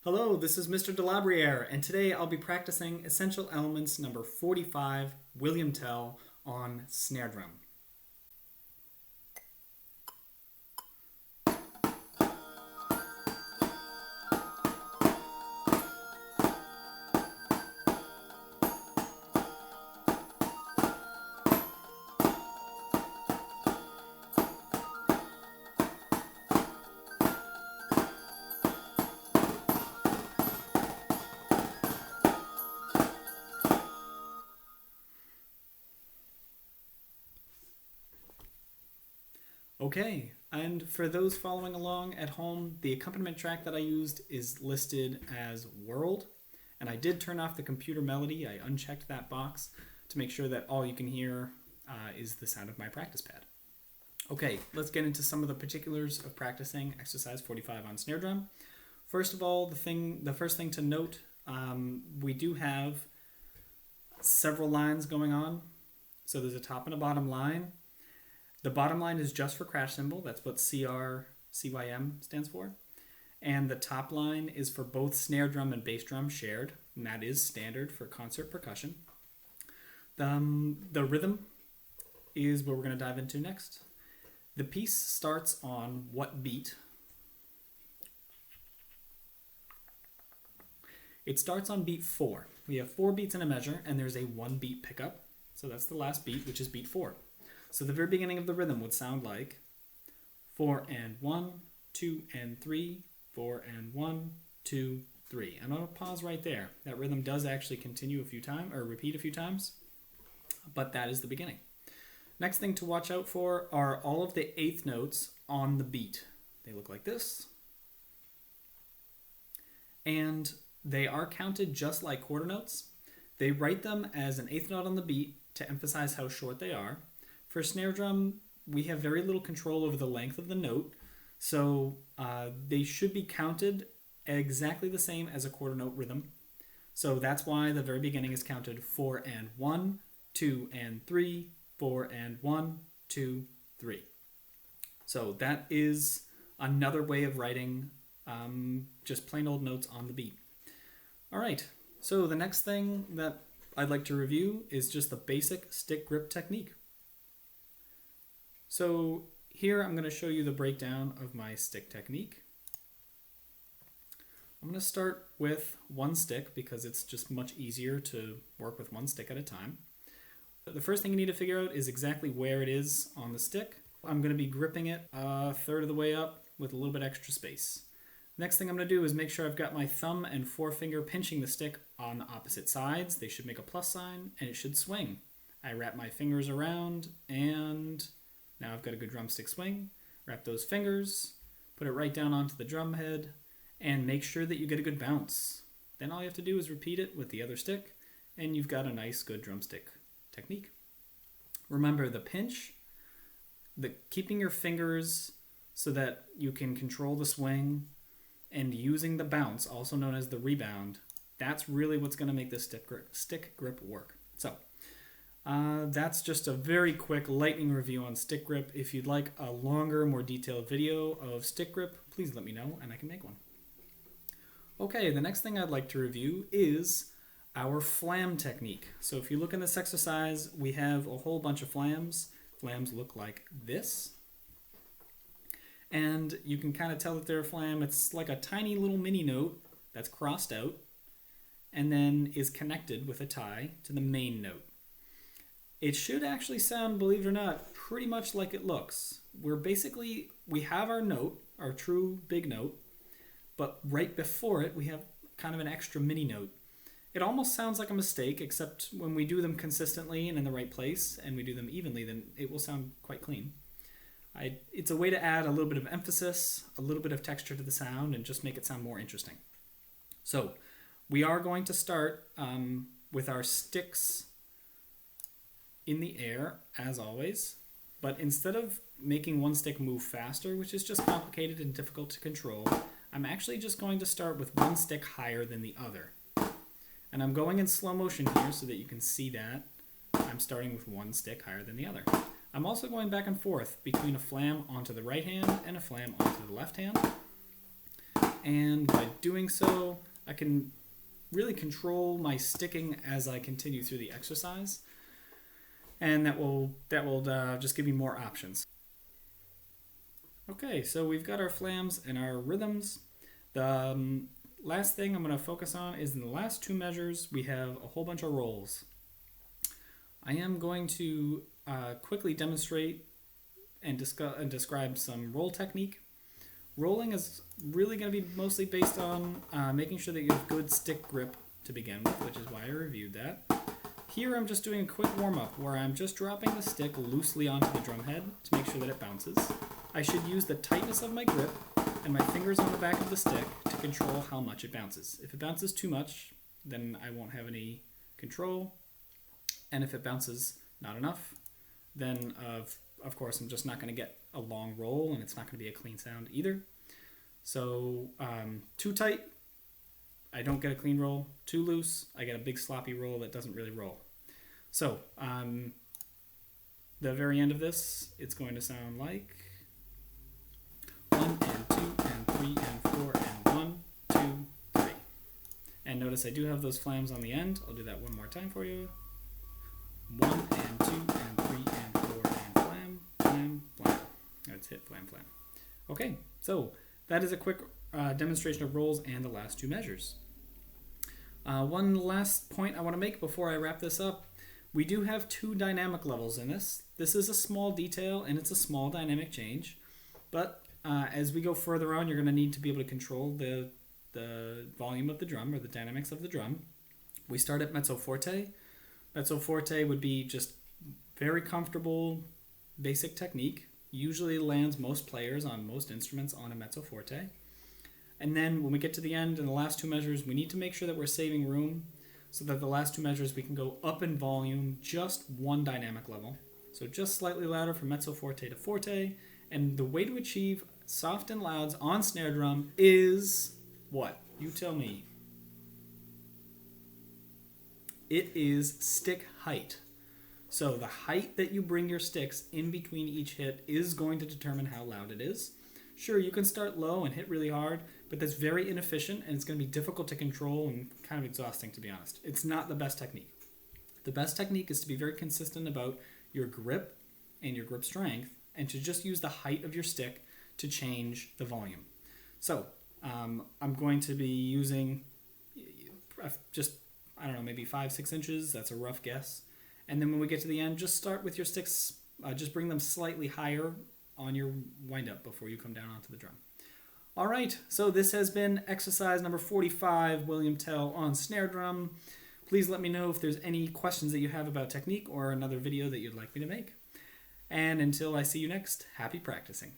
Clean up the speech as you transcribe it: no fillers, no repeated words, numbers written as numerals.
Hello, this is Mr. Delabruere, and today I'll be practicing Essential Elements number 45, William Tell, on snare drum. Okay, and for those following along at home, the accompaniment track that I used is listed as World, and I did turn off the computer melody. I unchecked that box to make sure that all you can hear is the sound of my practice pad. Okay, let's get into some of the particulars of practicing exercise 45 on snare drum. First of all, the first thing to note, we do have several lines going on. So there's a top and a bottom line. The bottom line is just for crash cymbal. That's what CYM stands for. And the top line is for both snare drum and bass drum shared, and that is standard for concert percussion. The rhythm is what we're going to dive into next. The piece starts on what beat? It starts on beat 4. We have 4 beats in a measure, and there's a 1 beat pickup. So that's the last beat, which is beat 4. So the very beginning of the rhythm would sound like 4 and 1, 2 and 3, 4 and 1, 2, 3. I'm going to pause right there. That rhythm does actually continue a few times, or repeat a few times, but that is the beginning. Next thing to watch out for are all of the eighth notes on the beat. They look like this. And they are counted just like quarter notes. They write them as an eighth note on the beat to emphasize how short they are. For snare drum, we have very little control over the length of the note, so they should be counted exactly the same as a quarter note rhythm. So that's why the very beginning is counted 4 and 1, 2 and 3, 4 and 1, 2, 3. So that is another way of writing just plain old notes on the beat. All right, so the next thing that I'd like to review is just the basic stick grip technique. So here I'm going to show you the breakdown of my stick technique. I'm going to start with one stick because it's just much easier to work with one stick at a time. The first thing you need to figure out is exactly where it is on the stick. I'm going to be gripping it a third of the way up with a little bit extra space. Next thing I'm going to do is make sure I've got my thumb and forefinger pinching the stick on the opposite sides. They should make a plus sign and it should swing. I wrap my fingers around and now I've got a good drumstick swing. Wrap those fingers, put it right down onto the drum head, and make sure that you get a good bounce. Then all you have to do is repeat it with the other stick, and you've got a nice, good drumstick technique. Remember the pinch, keeping your fingers so that you can control the swing, and using the bounce, also known as the rebound. That's really what's going to make this stick grip work. So that's just a very quick lightning review on stick grip. If you'd like a longer, more detailed video of stick grip, please let me know and I can make one. Okay, the next thing I'd like to review is our flam technique. So if you look in this exercise, we have a whole bunch of flams. Flams look like this. And you can kind of tell that they're a flam. It's like a tiny little mini note that's crossed out and then is connected with a tie to the main note. It should actually sound, believe it or not, pretty much like it looks. We have our note, our true big note, but right before it we have kind of an extra mini note. It almost sounds like a mistake, except when we do them consistently and in the right place and we do them evenly, then it will sound quite clean. It's a way to add a little bit of emphasis, a little bit of texture to the sound, and just make it sound more interesting. So we are going to start with our sticks in the air, as always, but instead of making one stick move faster, which is just complicated and difficult to control, I'm actually just going to start with one stick higher than the other. And I'm going in slow motion here so that you can see that I'm starting with one stick higher than the other. I'm also going back and forth between a flam onto the right hand and a flam onto the left hand. And by doing so, I can really control my sticking as I continue through the exercise. And that will just give me more options. Okay, so we've got our flams and our rhythms. The last thing I'm going to focus on is in the last two measures, we have a whole bunch of rolls. I am going to quickly demonstrate and describe some roll technique. Rolling is really going to be mostly based on making sure that you have good stick grip to begin with, which is why I reviewed that. Here I'm just doing a quick warm-up where I'm just dropping the stick loosely onto the drum head to make sure that it bounces. I should use the tightness of my grip and my fingers on the back of the stick to control how much it bounces. If it bounces too much, then I won't have any control. And if it bounces not enough, then of course I'm just not going to get a long roll and it's not going to be a clean sound either. So too tight, I don't get a clean roll. Too loose, I get a big sloppy roll that doesn't really roll. So the very end of this, it's going to sound like 1 and 2 and 3 and 4 and 1, 2, 3. And notice I do have those flams on the end. I'll do that one more time for you. 1 and 2 and 3 and 4 and flam, flam, flam. That's hit, flam, flam. Okay, so that is a quick demonstration of rolls and the last two measures. One last point I want to make before I wrap this up. We do have two dynamic levels in this. This is a small detail and it's a small dynamic change, but as we go further on, you're going to need to be able to control the volume of the drum or the dynamics of the drum. We start at mezzo forte. Mezzo forte would be just very comfortable, basic technique. Usually lands most players on most instruments on a mezzo forte. And then when we get to the end in the last two measures, we need to make sure that we're saving room so that the last two measures we can go up in volume just one dynamic level. So just slightly louder from mezzo forte to forte. And the way to achieve soft and louds on snare drum is what? You tell me. It is stick height. So the height that you bring your sticks in between each hit is going to determine how loud it is. Sure, you can start low and hit really hard, but that's very inefficient and it's going to be difficult to control and kind of exhausting, to be honest. It's not the best technique. The best technique is to be very consistent about your grip and your grip strength and to just use the height of your stick to change the volume. So I'm going to be using just, I don't know, maybe 5-6 inches. That's a rough guess. And then when we get to the end, just start with your sticks, just bring them slightly higher on your wind-up before you come down onto the drum. All right, so this has been exercise number 45, William Tell on snare drum. Please let me know if there's any questions that you have about technique or another video that you'd like me to make. And until I see you next, happy practicing.